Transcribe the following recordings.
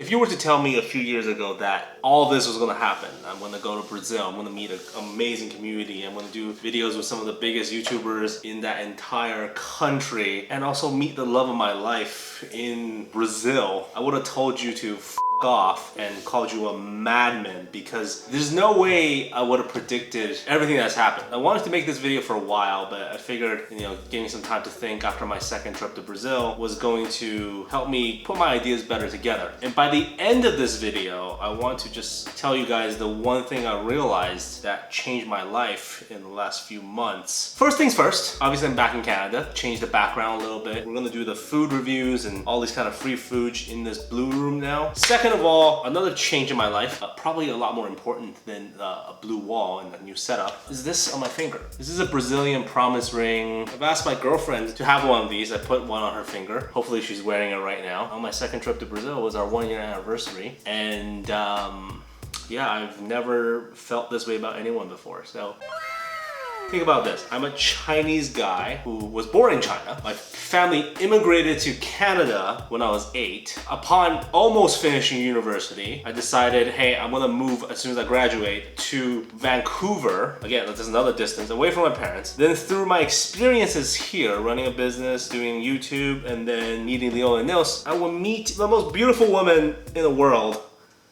If you were to tell me a few years ago that all this was going to happen, I'm going to go to Brazil, I'm going to meet an amazing community, I'm going to do videos with some of the biggest YouTubers in that entire country, and also meet the love of my life in Brazil, I would have told you to off and called you a madman, because there's no way I would have predicted everything that's happened. I wanted to make this video for a while, but I figured, getting some time to think after my second trip to Brazil was going to help me put my ideas better together. And by the end of this video, I want to just tell you guys the one thing I realized that changed my life in the last few months. First things first, obviously I'm back in Canada, changed the background a little bit. We're gonna do the food reviews and all these kind of free foods in this blue room now. Second of all, another change in my life, probably a lot more important than a blue wall and a new setup, is this on my finger. This is a Brazilian promise ring. I've asked my girlfriend to have one of these. I put one on her finger. Hopefully she's wearing it right now. On my second trip to Brazil was our 1-year anniversary. And yeah, I've never felt this way about anyone before. So think about this. I'm a Chinese guy who was born in China. My family immigrated to Canada when I was 8. Upon almost finishing university, I decided, hey, I'm gonna move as soon as I graduate to Vancouver. Again, that's another distance away from my parents. Then through my experiences here, running a business, doing YouTube, and then meeting Leon and Nils, I will meet the most beautiful woman in the world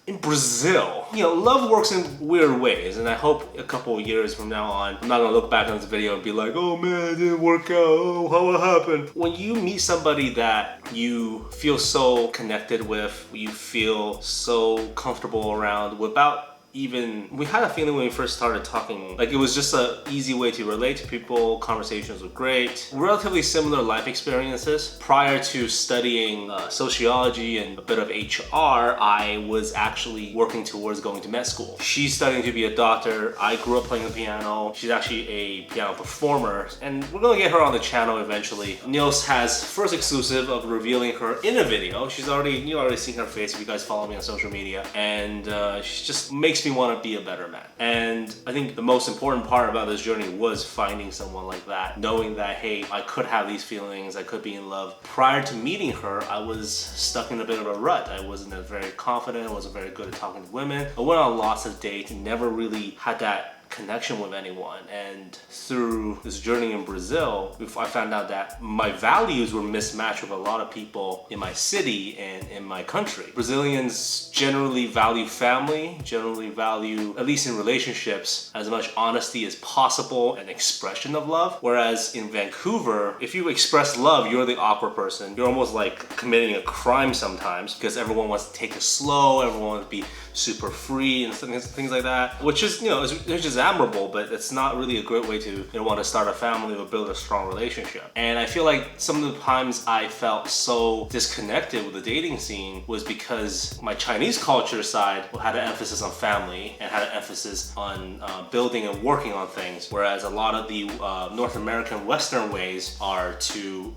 in Brazil. Love works in weird ways, and I hope a couple of years from now on, I'm not gonna look back on this video and be like, oh man, it didn't work out, oh, how it happened. When you meet somebody that you feel so connected with, you feel so comfortable around without we had a feeling when we first started talking, like it was just an easy way to relate to people, conversations were great. Relatively similar life experiences. Prior to studying sociology and a bit of HR, I was actually working towards going to med school. She's studying to be a doctor. I grew up playing the piano. She's actually a piano performer, and we're gonna get her on the channel eventually. Nils has first exclusive of revealing her in a video. You already seen her face if you guys follow me on social media, and she just makes me want to be a better man. And I think the most important part about this journey was finding someone like that, knowing that, hey, I could have these feelings, I could be in love. Prior to meeting her, I was stuck in a bit of a rut. I wasn't very confident, I wasn't very good at talking to women. I went on lots of dates and never really had that connection with anyone. And through this journey in Brazil, I found out that my values were mismatched with a lot of people in my city and in my country. Brazilians generally value family, generally value, at least in relationships, as much honesty as possible and expression of love. Whereas in Vancouver, if you express love, you're the awkward person. You're almost like committing a crime sometimes, because everyone wants to take it slow, everyone wants to be super free and things like that, which is, it's just admirable, but it's not really a great way to want to start a family or build a strong relationship. And I feel like some of the times I felt so disconnected with the dating scene was because my Chinese culture side had an emphasis on family and had an emphasis on building and working on things, whereas a lot of the North American Western ways are to,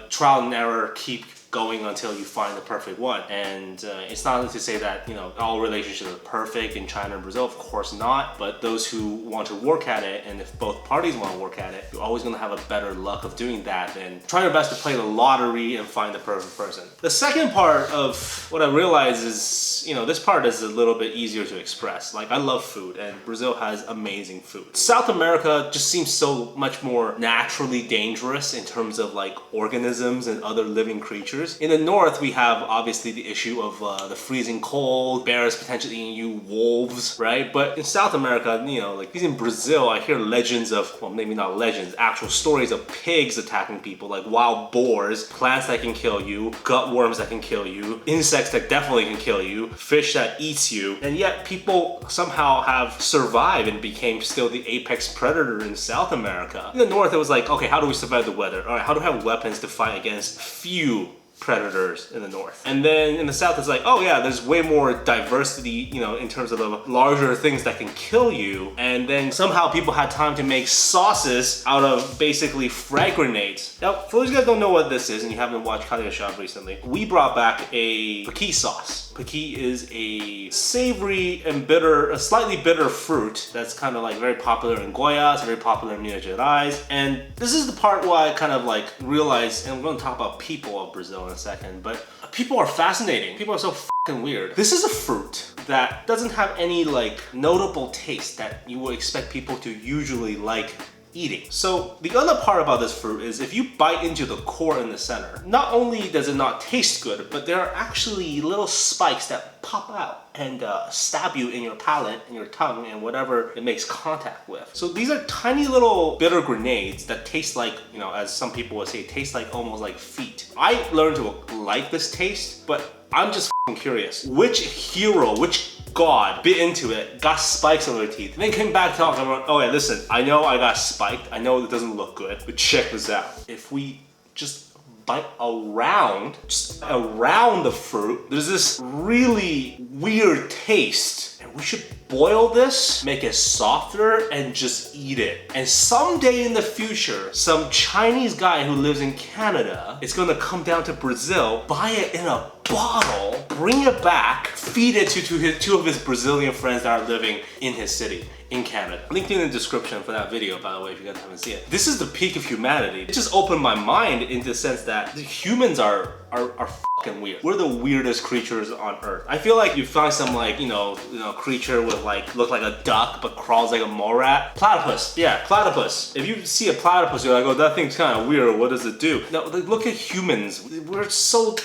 trial and error, keep going until you find the perfect one. And it's not to say that all relationships are perfect in China and Brazil, of course not, but those who want to work at it, and if both parties want to work at it, you're always going to have a better luck of doing that than trying your best to play the lottery and find the perfect person. The second part of what I realized is, this part is a little bit easier to express. Like, I love food, and Brazil has amazing food. South America just seems so much more naturally dangerous in terms of like organisms and other living creatures. In the north, we have obviously the issue of the freezing cold, bears potentially eating you, wolves, right? But in South America, like in Brazil, I hear legends of, well, maybe not legends, actual stories of pigs attacking people, like wild boars, plants that can kill you, gut worms that can kill you, insects that definitely can kill you, fish that eats you, and yet people somehow have survived and became still the apex predator in South America. In the north, it was like, okay, how do we survive the weather? All right, how do we have weapons to fight against few predators in the north? And then in the south, it's like, oh yeah, there's way more diversity, in terms of the larger things that can kill you. And then somehow people had time to make sauces out of basically frag grenades. Now, for those of you guys who don't know what this is and you haven't watched Kalia Shop recently, we brought back a pequi sauce. Pequi is a savory and bitter, a slightly bitter fruit that's kind of like very popular in Goiás, very popular in Minas Gerais. And this is the part where I kind of like realized, and we're going to talk about people of Brazil in a second, but people are fascinating. People are so fucking weird. This is a fruit that doesn't have any like notable taste that you would expect people to usually like eating. So the other part about this fruit is if you bite into the core in the center, not only does it not taste good, but there are actually little spikes that pop out and stab you in your palate and your tongue and whatever it makes contact with. So these are tiny little bitter grenades that taste like, you know, as some people would say, taste like almost like feet. I learned to like this taste, but I'm just curious. Which hero, which god bit into it, got spikes on their teeth, and then came back talking about, oh yeah, listen, I know I got spiked, I know it doesn't look good, but check this out. If we just bite around the fruit, there's this really weird taste, and we should boil this, make it softer, and just eat it. And someday in the future, some Chinese guy who lives in Canada is gonna come down to Brazil, buy it in a bottle, bring it back, feed it to two of his Brazilian friends that are living in his city in Canada. Linked in the description for that video, by the way, if you guys haven't seen it. This is the peak of humanity. It just opened my mind in the sense that the humans are fucking weird. We're the weirdest creatures on earth. I feel like you find some like, you know, creature with like, look like a duck but crawls like a mole rat. Platypus, yeah, platypus. If you see a platypus, you're like, oh, that thing's kind of weird, what does it do? No, like, look at humans. We're so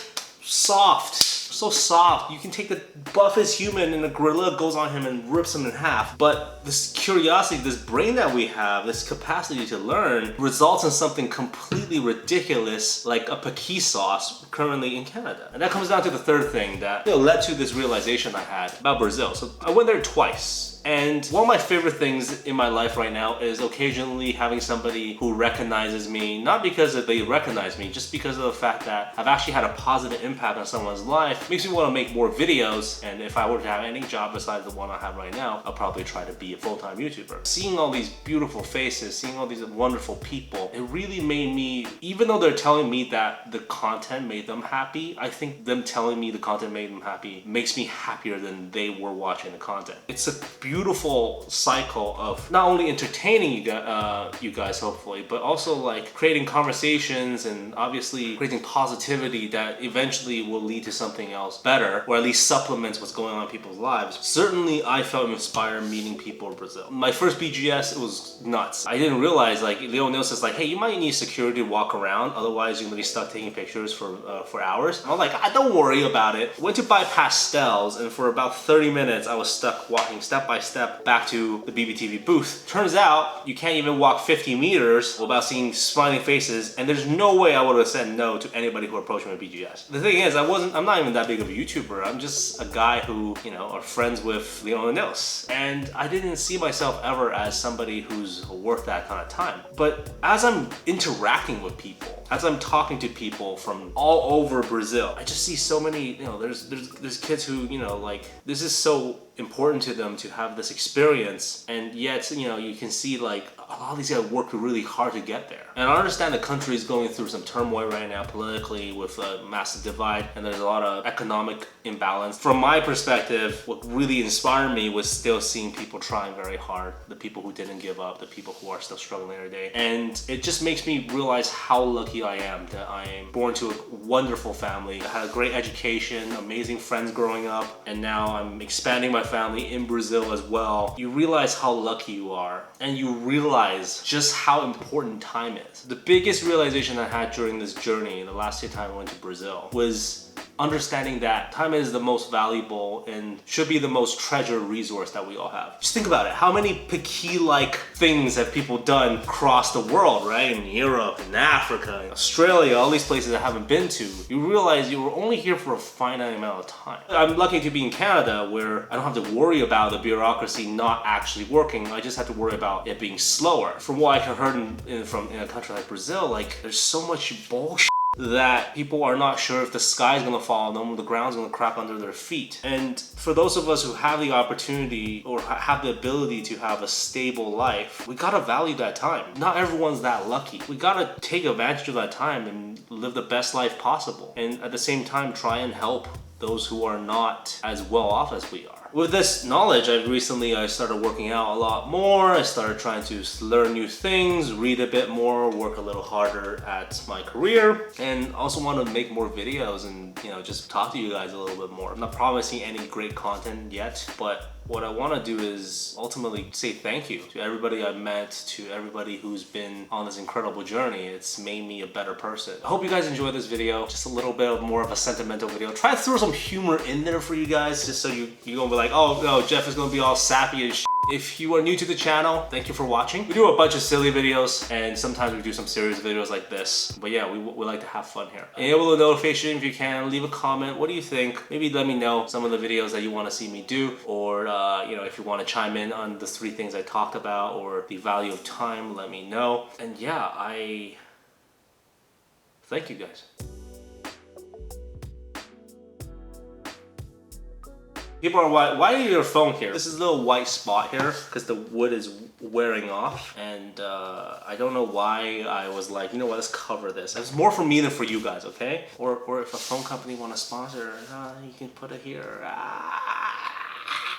soft. So soft. You can take the buffest human and a gorilla goes on him and rips him in half. But this curiosity, this brain that we have, this capacity to learn results in something completely ridiculous like a Paqui sauce currently in Canada. And that comes down to the third thing that led to this realization I had about Brazil. So I went there twice. And one of my favorite things in my life right now is occasionally having somebody who recognizes me, not because they recognize me, just because of the fact that I've actually had a positive impact on someone's life. Makes me want to make more videos, and if I were to have any job besides the one I have right now, I'll probably try to be a full-time YouTuber. Seeing all these beautiful faces, seeing all these wonderful people, it really made me, even though they're telling me that the content made them happy, I think them telling me the content made them happy makes me happier than they were watching the content. It's a beautiful cycle of not only entertaining you guys hopefully, but also like creating conversations and obviously creating positivity that eventually will lead to something else better, or at least supplements what's going on in people's lives. Certainly I felt inspired meeting people in Brazil. My first BGS, it was nuts. I didn't realize, like, Leo Nils is like, hey, you might need security to walk around, otherwise you're gonna be stuck taking pictures for hours. And I'm like, don't worry about it. Went to buy pastels, and for about 30 minutes I was stuck walking step by step back to the BBTV booth. Turns out you can't even walk 50 meters without seeing smiling faces, and there's no way I would have said no to anybody who approached me at BGS. The thing is, I'm not even that big of a YouTuber. I'm just a guy who, are friends with Leo Nils. And I didn't see myself ever as somebody who's worth that kind of time. But as I'm interacting with people, as I'm talking to people from all over Brazil, I just see so many, there's kids who, like, this is so important to them to have this experience, and yet, you can see like a lot of these guys work really hard to get there. And I understand the country is going through some turmoil right now politically with a massive divide, and there's a lot of economic imbalance. From my perspective, what really inspired me was still seeing people trying very hard, the people who didn't give up, the people who are still struggling every day. And it just makes me realize how lucky I am that I am born to a wonderful family. I had a great education, amazing friends growing up, and now I'm expanding my family in Brazil as well. You realize how lucky you are, and you realize just how important time is. The biggest realization I had during this journey, the last time I went to Brazil, was understanding that time is the most valuable and should be the most treasured resource that we all have. Just think about it. How many Paqui-like things have people done across the world, right? In Europe, in Africa, in Australia, all these places I haven't been to. You realize you were only here for a finite amount of time. I'm lucky to be in Canada where I don't have to worry about the bureaucracy not actually working. I just have to worry about it being slower. From what I have heard in a country like Brazil, like, there's so much bullshit that people are not sure if the sky's gonna fall on them, the ground's gonna crack under their feet. And for those of us who have the opportunity or have the ability to have a stable life, we gotta value that time. Not everyone's that lucky. We gotta take advantage of that time and live the best life possible. And at the same time, try and help those who are not as well off as we are. With this knowledge, I started working out a lot more. I started trying to learn new things, read a bit more, work a little harder at my career, and also want to make more videos and, you know, just talk to you guys a little bit more. I'm not promising any great content yet, but what I want to do is ultimately say thank you to everybody I met, to everybody who's been on this incredible journey. It's made me a better person. I hope you guys enjoyed this video. Just a little bit of more of a sentimental video. Try to throw some humor in there for you guys, just so you're gonna be like, oh no, Jeff is gonna be all sappy and shit. If you are new to the channel, thank you for watching. We do a bunch of silly videos, and sometimes we do some serious videos like this. But yeah, we like to have fun here. Enable the notification if you can. Leave a comment. What do you think? Maybe let me know some of the videos that you want to see me do, or you know, if you want to chime in on the 3 things I talked about, or the value of time, let me know. And yeah, I thank you guys. People are, why are your phone here? This is a little white spot here because the wood is wearing off, and I don't know why I was like, you know what, let's cover this. It's more for me than for you guys, okay? Or if a phone company want to sponsor, you can put it here.